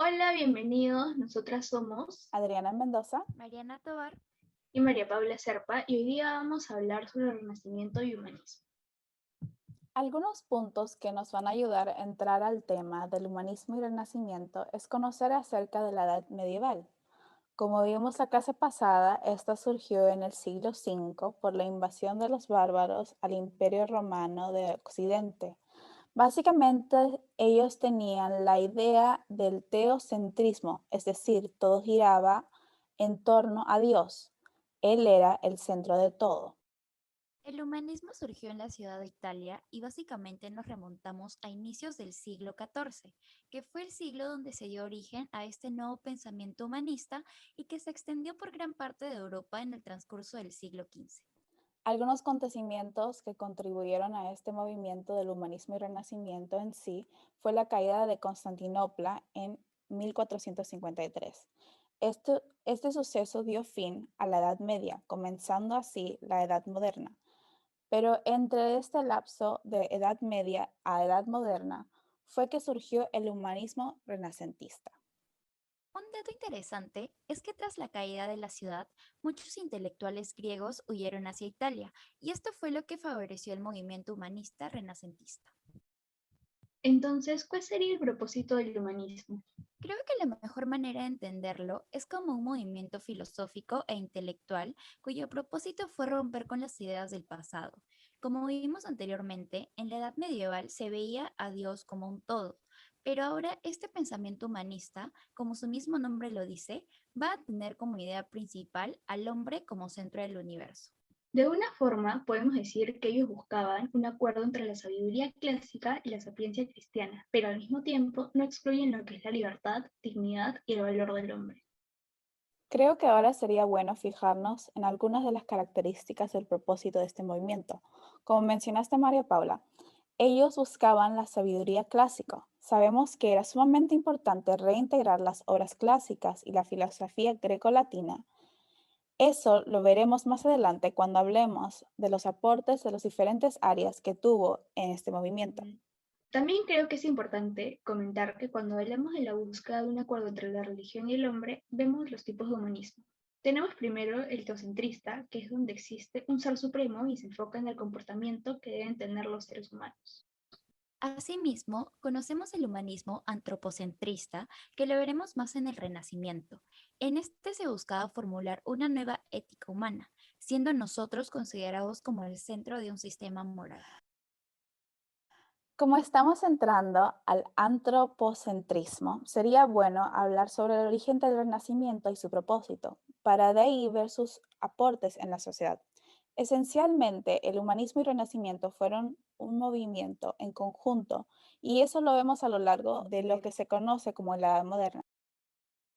Hola, bienvenidos. Nosotras somos Adriana Mendoza. Mariana Tovar. y María Paula Serpa y hoy día vamos a hablar sobre el Renacimiento y humanismo. Algunos puntos que nos van a ayudar a entrar al tema del humanismo y renacimiento es conocer acerca de la Edad Medieval. Como vimos la clase pasada, esta surgió en el siglo V por la invasión de los bárbaros al Imperio Romano de Occidente. Básicamente, ellos tenían la idea del teocentrismo, es decir, todo giraba en torno a Dios. Él era el centro de todo. El humanismo surgió en la ciudad de Italia y básicamente nos remontamos a inicios del siglo XIV, que fue el siglo donde se dio origen a este nuevo pensamiento humanista y que se extendió por gran parte de Europa en el transcurso del siglo XV. Algunos acontecimientos que contribuyeron a este movimiento del humanismo y renacimiento en sí fue la caída de Constantinopla en 1453. Este suceso dio fin a la Edad Media, comenzando así la Edad Moderna. Pero entre este lapso de Edad Media a Edad Moderna fue que surgió el humanismo renacentista. Un dato interesante es que tras la caída de la ciudad, muchos intelectuales griegos huyeron hacia Italia, y esto fue lo que favoreció el movimiento humanista renacentista. Entonces, ¿cuál sería el propósito del humanismo? Creo que la mejor manera de entenderlo es como un movimiento filosófico e intelectual cuyo propósito fue romper con las ideas del pasado. Como vimos anteriormente, en la Edad Medieval se veía a Dios como un todo, pero ahora este pensamiento humanista, como su mismo nombre lo dice, va a tener como idea principal al hombre como centro del universo. De una forma, podemos decir que ellos buscaban un acuerdo entre la sabiduría clásica y la sapiencia cristiana, pero al mismo tiempo no excluyen lo que es la libertad, dignidad y el valor del hombre. Creo que ahora sería bueno fijarnos en algunas de las características del propósito de este movimiento. Como mencionaste, María Paula, ellos buscaban la sabiduría clásica. Sabemos que era sumamente importante reintegrar las obras clásicas y la filosofía greco-latina. Eso lo veremos más adelante cuando hablemos de los aportes de las diferentes áreas que tuvo en este movimiento. También creo que es importante comentar que cuando hablamos de la búsqueda de un acuerdo entre la religión y el hombre, vemos los tipos de humanismo. Tenemos primero el teocentrista, que es donde existe un ser supremo y se enfoca en el comportamiento que deben tener los seres humanos. Asimismo, conocemos el humanismo antropocentrista, que lo veremos más en el Renacimiento. En este se buscaba formular una nueva ética humana, siendo nosotros considerados como el centro de un sistema moral. Como estamos entrando al antropocentrismo, sería bueno hablar sobre el origen del Renacimiento y su propósito, para de ahí ver sus aportes en la sociedad. Esencialmente, el humanismo y Renacimiento fueron un movimiento en conjunto y eso lo vemos a lo largo de lo que se conoce como la Edad Moderna.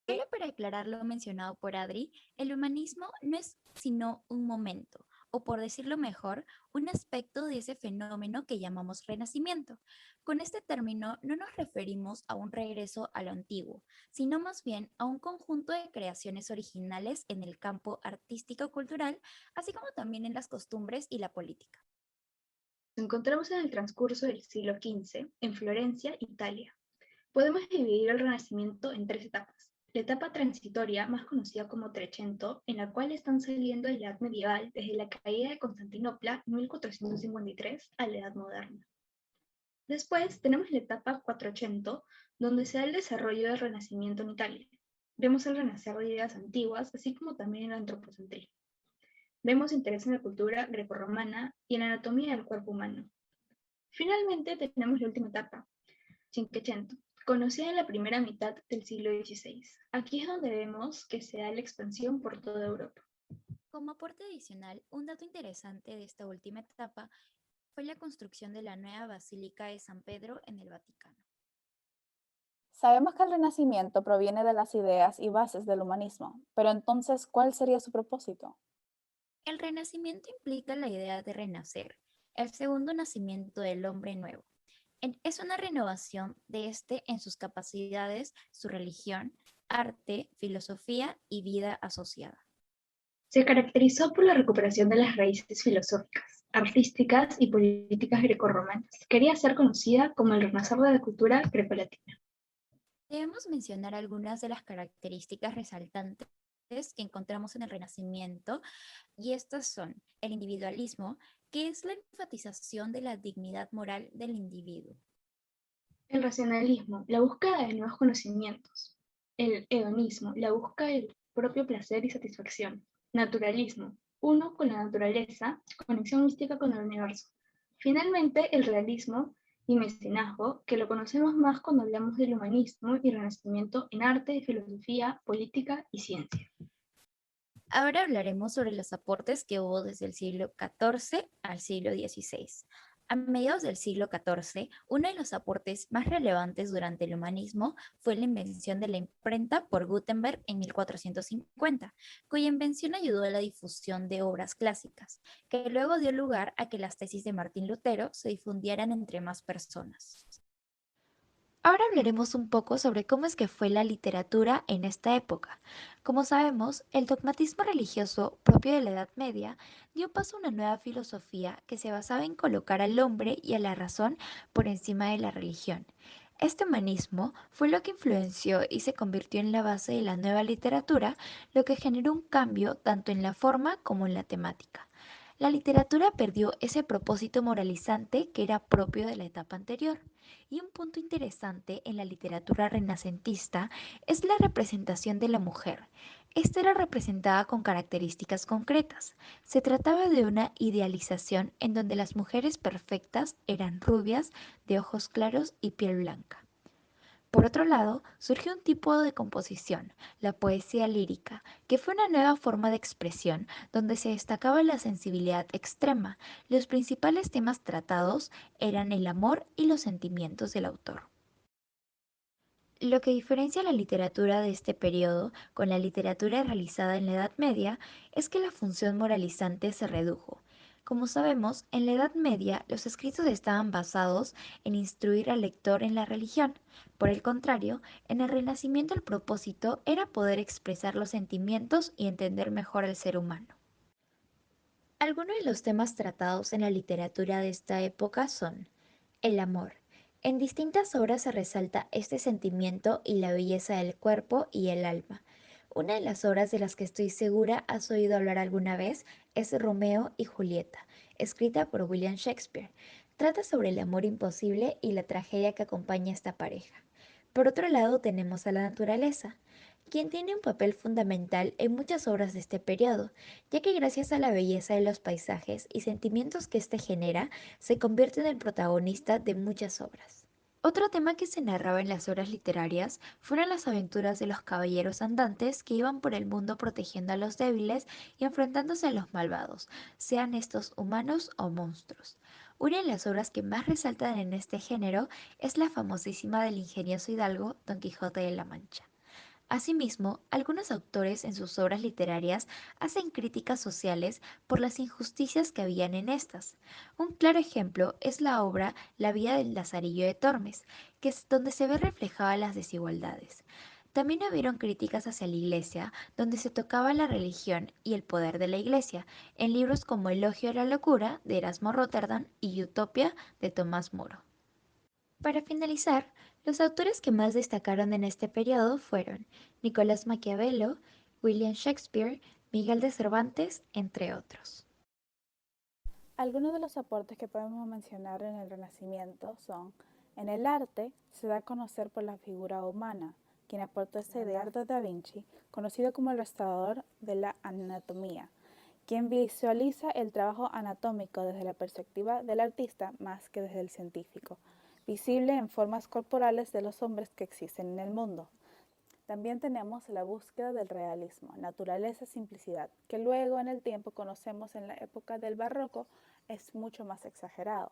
Solo para aclarar lo mencionado por Adri, el humanismo no es sino un momento, o por decirlo mejor, un aspecto de ese fenómeno que llamamos renacimiento. Con este término no nos referimos a un regreso a lo antiguo, sino más bien a un conjunto de creaciones originales en el campo artístico-cultural, así como también en las costumbres y la política. Nos encontramos en el transcurso del siglo XV, en Florencia, Italia. Podemos dividir el Renacimiento en tres etapas. La etapa transitoria, más conocida como Trecento, en la cual están saliendo de la Edad Medieval desde la caída de Constantinopla en 1453 a la Edad Moderna. Después tenemos la etapa Quattrocento, donde se da el desarrollo del Renacimiento en Italia. Vemos el renacer de ideas antiguas, así como también el antropocentrismo. Vemos interés en la cultura grecorromana y en la anatomía del cuerpo humano. Finalmente tenemos la última etapa, Cinquecento, conocida en la primera mitad del siglo XVI. Aquí es donde vemos que se da la expansión por toda Europa. Como aporte adicional, un dato interesante de esta última etapa fue la construcción de la nueva Basílica de San Pedro en el Vaticano. Sabemos que el Renacimiento proviene de las ideas y bases del humanismo, pero entonces, ¿cuál sería su propósito? El renacimiento implica la idea de renacer, el segundo nacimiento del hombre nuevo. Es una renovación de este en sus capacidades, su religión, arte, filosofía y vida asociada. Se caracterizó por la recuperación de las raíces filosóficas, artísticas y políticas grecorromanas. Quería ser conocida como el renacer de la cultura grecolatina. Debemos mencionar algunas de las características resaltantes que encontramos en el Renacimiento, y estas son el individualismo, que es la enfatización de la dignidad moral del individuo. El racionalismo, la búsqueda de nuevos conocimientos. El hedonismo, la búsqueda del propio placer y satisfacción. Naturalismo, uno con la naturaleza, conexión mística con el universo. Finalmente, el realismo y mecenazgo, que lo conocemos más cuando hablamos del humanismo y renacimiento en arte, filosofía, política y ciencia. Ahora hablaremos sobre los aportes que hubo desde el siglo XIV al siglo XVI. A mediados del siglo XIV, uno de los aportes más relevantes durante el humanismo fue la invención de la imprenta por Gutenberg en 1450, cuya invención ayudó a la difusión de obras clásicas, que luego dio lugar a que las tesis de Martín Lutero se difundieran entre más personas. Ahora hablaremos un poco sobre cómo es que fue la literatura en esta época. Como sabemos, el dogmatismo religioso propio de la Edad Media dio paso a una nueva filosofía que se basaba en colocar al hombre y a la razón por encima de la religión. Este humanismo fue lo que influenció y se convirtió en la base de la nueva literatura, lo que generó un cambio tanto en la forma como en la temática. La literatura perdió ese propósito moralizante que era propio de la etapa anterior. Y un punto interesante en la literatura renacentista es la representación de la mujer. Esta era representada con características concretas. Se trataba de una idealización en donde las mujeres perfectas eran rubias, de ojos claros y piel blanca. Por otro lado, surgió un tipo de composición, la poesía lírica, que fue una nueva forma de expresión donde se destacaba la sensibilidad extrema. Los principales temas tratados eran el amor y los sentimientos del autor. Lo que diferencia la literatura de este periodo con la literatura realizada en la Edad Media es que la función moralizante se redujo. Como sabemos, en la Edad Media los escritos estaban basados en instruir al lector en la religión. Por el contrario, en el Renacimiento el propósito era poder expresar los sentimientos y entender mejor al ser humano. Algunos de los temas tratados en la literatura de esta época son el amor. En distintas obras se resalta este sentimiento y la belleza del cuerpo y el alma. Una de las obras de las que estoy segura has oído hablar alguna vez es Romeo y Julieta, escrita por William Shakespeare. Trata sobre el amor imposible y la tragedia que acompaña a esta pareja. Por otro lado tenemos a la naturaleza, quien tiene un papel fundamental en muchas obras de este periodo, ya que gracias a la belleza de los paisajes y sentimientos que éste genera, se convierte en el protagonista de muchas obras. Otro tema que se narraba en las obras literarias fueron las aventuras de los caballeros andantes que iban por el mundo protegiendo a los débiles y enfrentándose a los malvados, sean estos humanos o monstruos. Una de las obras que más resaltan en este género es la famosísima del ingenioso hidalgo Don Quijote de la Mancha. Asimismo, algunos autores en sus obras literarias hacen críticas sociales por las injusticias que habían en estas. Un claro ejemplo es la obra La vida del Lazarillo de Tormes, que es donde se ve reflejadas las desigualdades. También hubieron críticas hacia la Iglesia, donde se tocaba la religión y el poder de la Iglesia, en libros como Elogio a la locura de Erasmo Rotterdam y Utopia de Tomás Moro. Para finalizar, los autores que más destacaron en este periodo fueron Nicolás Maquiavelo, William Shakespeare, Miguel de Cervantes, entre otros. Algunos de los aportes que podemos mencionar en el Renacimiento son: en el arte se da a conocer por la figura humana, quien aportó esta idea Leonardo da Vinci, conocido como el restaurador de la anatomía, quien visualiza el trabajo anatómico desde la perspectiva del artista más que desde el científico, visible en formas corporales de los hombres que existen en el mundo. También tenemos la búsqueda del realismo, naturaleza, simplicidad, que luego en el tiempo conocemos en la época del barroco es mucho más exagerado.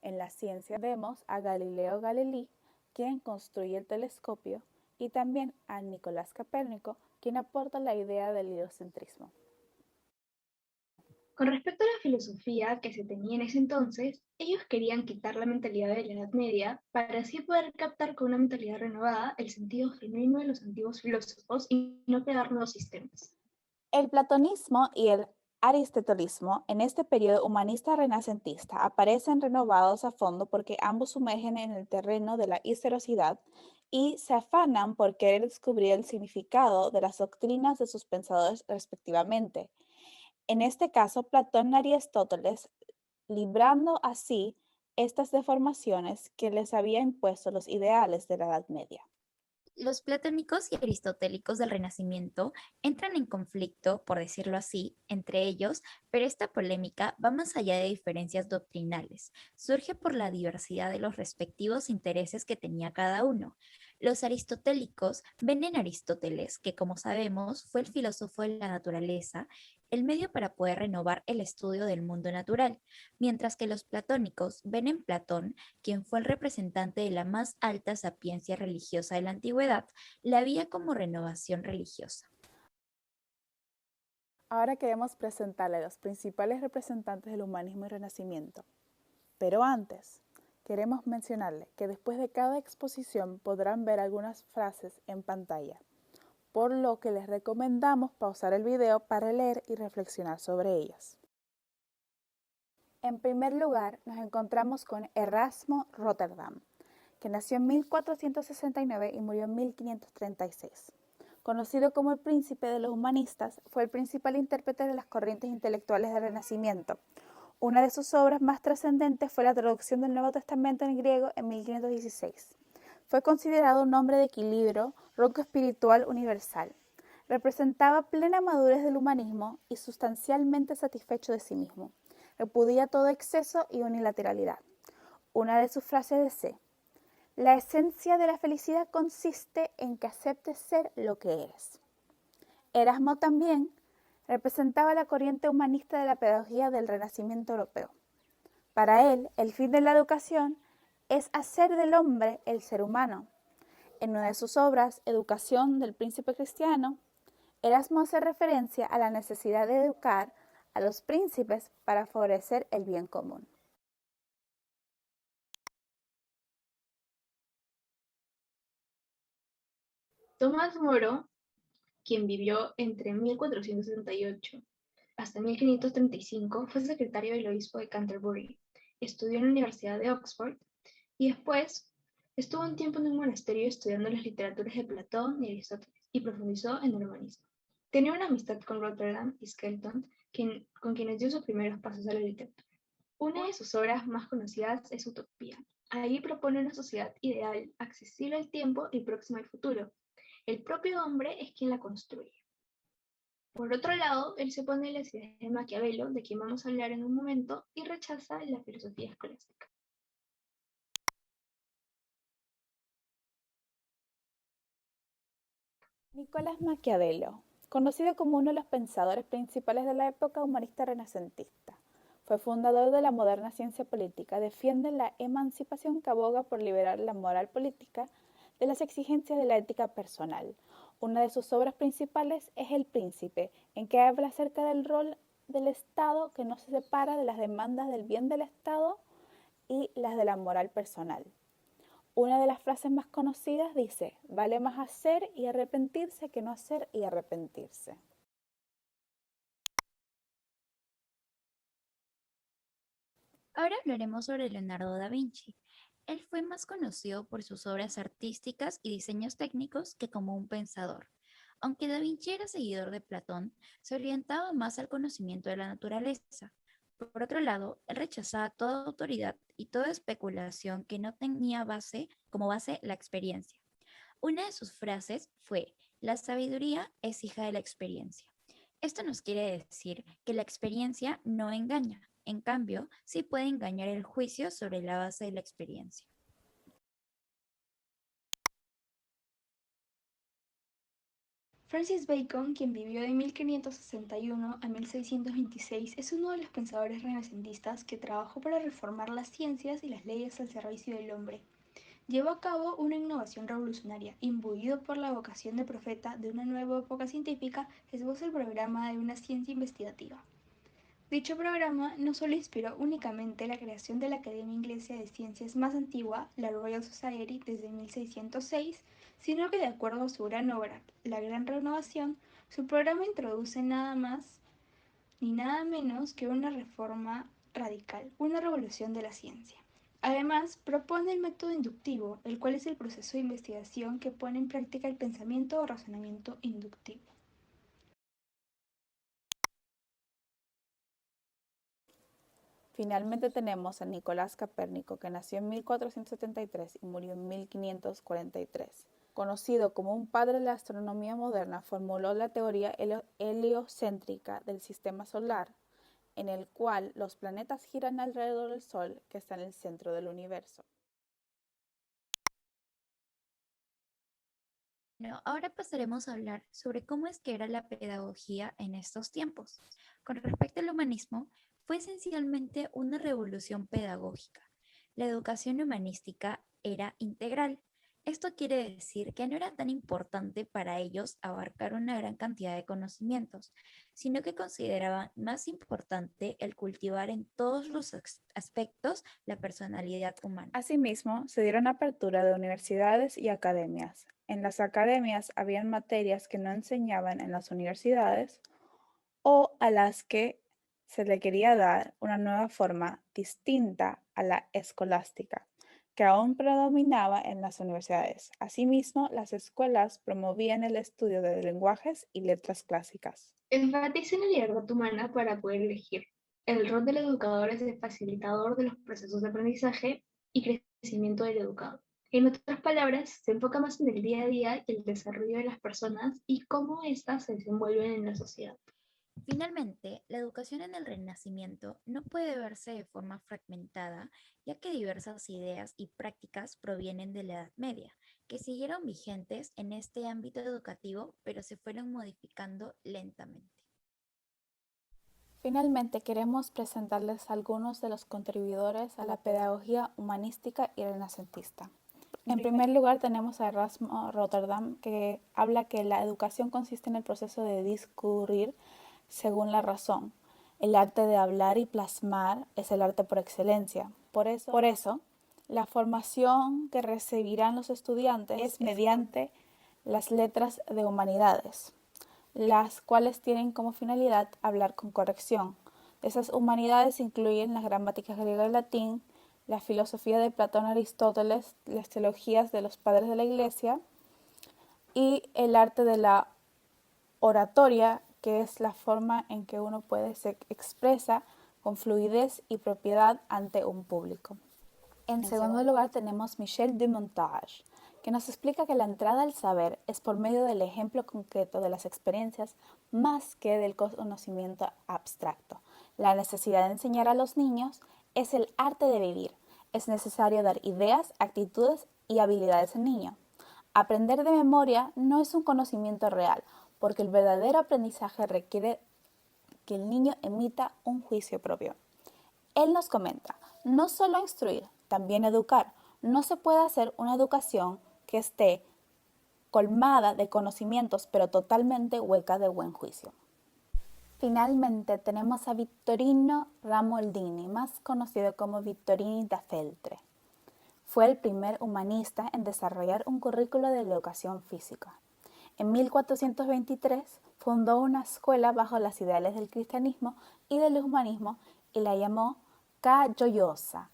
En la ciencia vemos a Galileo Galilei, quien construye el telescopio, y también a Nicolás Copérnico, quien aporta la idea del heliocentrismo. Con respecto a la filosofía que se tenía en ese entonces, ellos querían quitar la mentalidad de la Edad Media para así poder captar con una mentalidad renovada el sentido genuino de los antiguos filósofos y no crear nuevos sistemas. El platonismo y el aristotelismo en este periodo humanista renacentista aparecen renovados a fondo porque ambos sumergen en el terreno de la historicidad y se afanan por querer descubrir el significado de las doctrinas de sus pensadores respectivamente. En este caso, Platón y Aristóteles, librando así estas deformaciones que les había impuesto los ideales de la Edad Media. Los platónicos y aristotélicos del Renacimiento entran en conflicto, por decirlo así, entre ellos, pero esta polémica va más allá de diferencias doctrinales. Surge por la diversidad de los respectivos intereses que tenía cada uno. Los aristotélicos ven en Aristóteles, que como sabemos fue el filósofo de la naturaleza, el medio para poder renovar el estudio del mundo natural, mientras que los platónicos ven en Platón, quien fue el representante de la más alta sapiencia religiosa de la antigüedad, la vía como renovación religiosa. Ahora queremos presentarle a los principales representantes del humanismo y renacimiento. Pero antes, queremos mencionarle que después de cada exposición podrán ver algunas frases en pantalla, por lo que les recomendamos pausar el video para leer y reflexionar sobre ellas. En primer lugar, nos encontramos con Erasmo Rotterdam, que nació en 1469 y murió en 1536. Conocido como el príncipe de los humanistas, fue el principal intérprete de las corrientes intelectuales del Renacimiento. Una de sus obras más trascendentes fue la traducción del Nuevo Testamento en griego en 1516. Fue considerado un hombre de equilibrio, ronco espiritual universal. Representaba plena madurez del humanismo y sustancialmente satisfecho de sí mismo. Repudia todo exceso y unilateralidad. Una de sus frases dice: la esencia de la felicidad consiste en que aceptes ser lo que eres. Erasmo también representaba la corriente humanista de la pedagogía del Renacimiento europeo. Para él, el fin de la educación es hacer del hombre el ser humano. En una de sus obras, Educación del Príncipe Cristiano, Erasmo hace referencia a la necesidad de educar a los príncipes para favorecer el bien común. Tomás Moro, quien vivió entre 1468 hasta 1535, fue secretario del obispo de Canterbury, estudió en la Universidad de Oxford y después estuvo un tiempo en un monasterio estudiando las literaturas de Platón y Aristóteles y profundizó en el humanismo. Tenía una amistad con Rotterdam y Skelton, con quienes dio sus primeros pasos a la literatura. Una de sus obras más conocidas es Utopía. Ahí propone una sociedad ideal, accesible al tiempo y próxima al futuro. El propio hombre es quien la construye. Por otro lado, él se opone a las ideas de Maquiavelo, de quien vamos a hablar en un momento, y rechaza la filosofía escolástica. Nicolás Maquiavelo, conocido como uno de los pensadores principales de la época humanista renacentista, fue fundador de la moderna ciencia política, defiende la emancipación que aboga por liberar la moral política de las exigencias de la ética personal. Una de sus obras principales es El Príncipe, en que habla acerca del rol del Estado que no se separa de las demandas del bien del Estado y las de la moral personal. Una de las frases más conocidas dice: vale más hacer y arrepentirse que no hacer y arrepentirse. Ahora hablaremos sobre Leonardo da Vinci. Él fue más conocido por sus obras artísticas y diseños técnicos que como un pensador. Aunque da Vinci era seguidor de Platón, se orientaba más al conocimiento de la naturaleza. Por otro lado, él rechazaba toda autoridad y toda especulación que no tenía como base la experiencia. Una de sus frases fue: la sabiduría es hija de la experiencia. Esto nos quiere decir que la experiencia no engaña, en cambio, sí puede engañar el juicio sobre la base de la experiencia. Francis Bacon, quien vivió de 1561 a 1626, es uno de los pensadores renacentistas que trabajó para reformar las ciencias y las leyes al servicio del hombre. Llevó a cabo una innovación revolucionaria. Imbuido por la vocación de profeta de una nueva época científica, esboza el programa de una ciencia investigativa. Dicho programa no solo inspiró únicamente la creación de la Academia Inglesa de Ciencias más antigua, la Royal Society, desde 1606, sino que de acuerdo a su gran obra, La Gran Renovación, su programa introduce nada más ni nada menos que una reforma radical, una revolución de la ciencia. Además, propone el método inductivo, el cual es el proceso de investigación que pone en práctica el pensamiento o razonamiento inductivo. Finalmente tenemos a Nicolás Copérnico, que nació en 1473 y murió en 1543. Conocido como un padre de la astronomía moderna, formuló la teoría heliocéntrica del sistema solar, en el cual los planetas giran alrededor del Sol, que está en el centro del universo. Bueno, ahora pasaremos a hablar sobre cómo es que era la pedagogía en estos tiempos. Con respecto al humanismo, fue esencialmente una revolución pedagógica. La educación humanística era integral. Esto quiere decir que no era tan importante para ellos abarcar una gran cantidad de conocimientos, sino que consideraban más importante el cultivar en todos los aspectos la personalidad humana. Asimismo, se dieron apertura de universidades y academias. En las academias habían materias que no enseñaban en las universidades o a las que se le quería dar una nueva forma distinta a la escolástica, que aún predominaba en las universidades. Asimismo, las escuelas promovían el estudio de lenguajes y letras clásicas. Enfatiza en la libertad humana para poder elegir. El rol del educador es el facilitador de los procesos de aprendizaje y crecimiento del educado. En otras palabras, se enfoca más en el día a día y el desarrollo de las personas y cómo éstas se desenvuelven en la sociedad. Finalmente, la educación en el Renacimiento no puede verse de forma fragmentada, ya que diversas ideas y prácticas provienen de la Edad Media, que siguieron vigentes en este ámbito educativo, pero se fueron modificando lentamente. Finalmente, queremos presentarles algunos de los contribuidores a la pedagogía humanística y renacentista. En primer lugar, tenemos a Erasmo Rotterdam, que habla que la educación consiste en el proceso de discurrir según la razón. El arte de hablar y plasmar es el arte por excelencia. Por eso, la formación que recibirán los estudiantes es mediante las letras de humanidades, las cuales tienen como finalidad hablar con corrección. Esas humanidades incluyen las gramáticas griega y latín, la filosofía de Platón y Aristóteles, las teologías de los padres de la Iglesia y el arte de la oratoria, que es la forma en que uno se expresa con fluidez y propiedad ante un público. En segundo lugar tenemos Michel de Montaigne, que nos explica que la entrada al saber es por medio del ejemplo concreto de las experiencias más que del conocimiento abstracto. La necesidad de enseñar a los niños es el arte de vivir. Es necesario dar ideas, actitudes y habilidades al niño. Aprender de memoria no es un conocimiento real, porque el verdadero aprendizaje requiere que el niño emita un juicio propio. Él nos comenta, no solo instruir, también educar. No se puede hacer una educación que esté colmada de conocimientos, pero totalmente hueca de buen juicio. Finalmente tenemos a Vittorino Ramoldini, más conocido como Vittorini da Feltre. Fue el primer humanista en desarrollar un currículo de educación física. En 1423 fundó una escuela bajo las ideales del cristianismo y del humanismo y la llamó Ca' Gioiosa,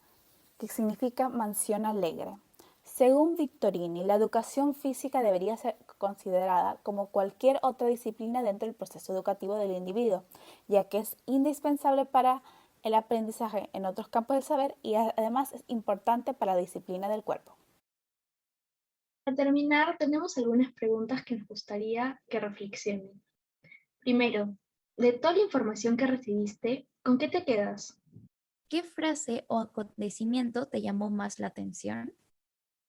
que significa mansión alegre. Según Vittorini, la educación física debería ser considerada como cualquier otra disciplina dentro del proceso educativo del individuo, ya que es indispensable para el aprendizaje en otros campos del saber y además es importante para la disciplina del cuerpo. Para terminar, tenemos algunas preguntas que nos gustaría que reflexionen. Primero, de toda la información que recibiste, ¿con qué te quedas? ¿Qué frase o acontecimiento te llamó más la atención?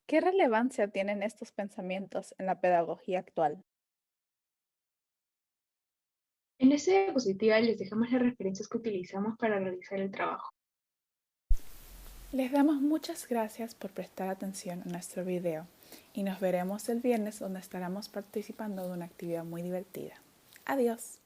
¿Qué relevancia tienen estos pensamientos en la pedagogía actual? En esta diapositiva les dejamos las referencias que utilizamos para realizar el trabajo. Les damos muchas gracias por prestar atención a nuestro video y nos veremos el viernes donde estaremos participando de una actividad muy divertida. Adiós.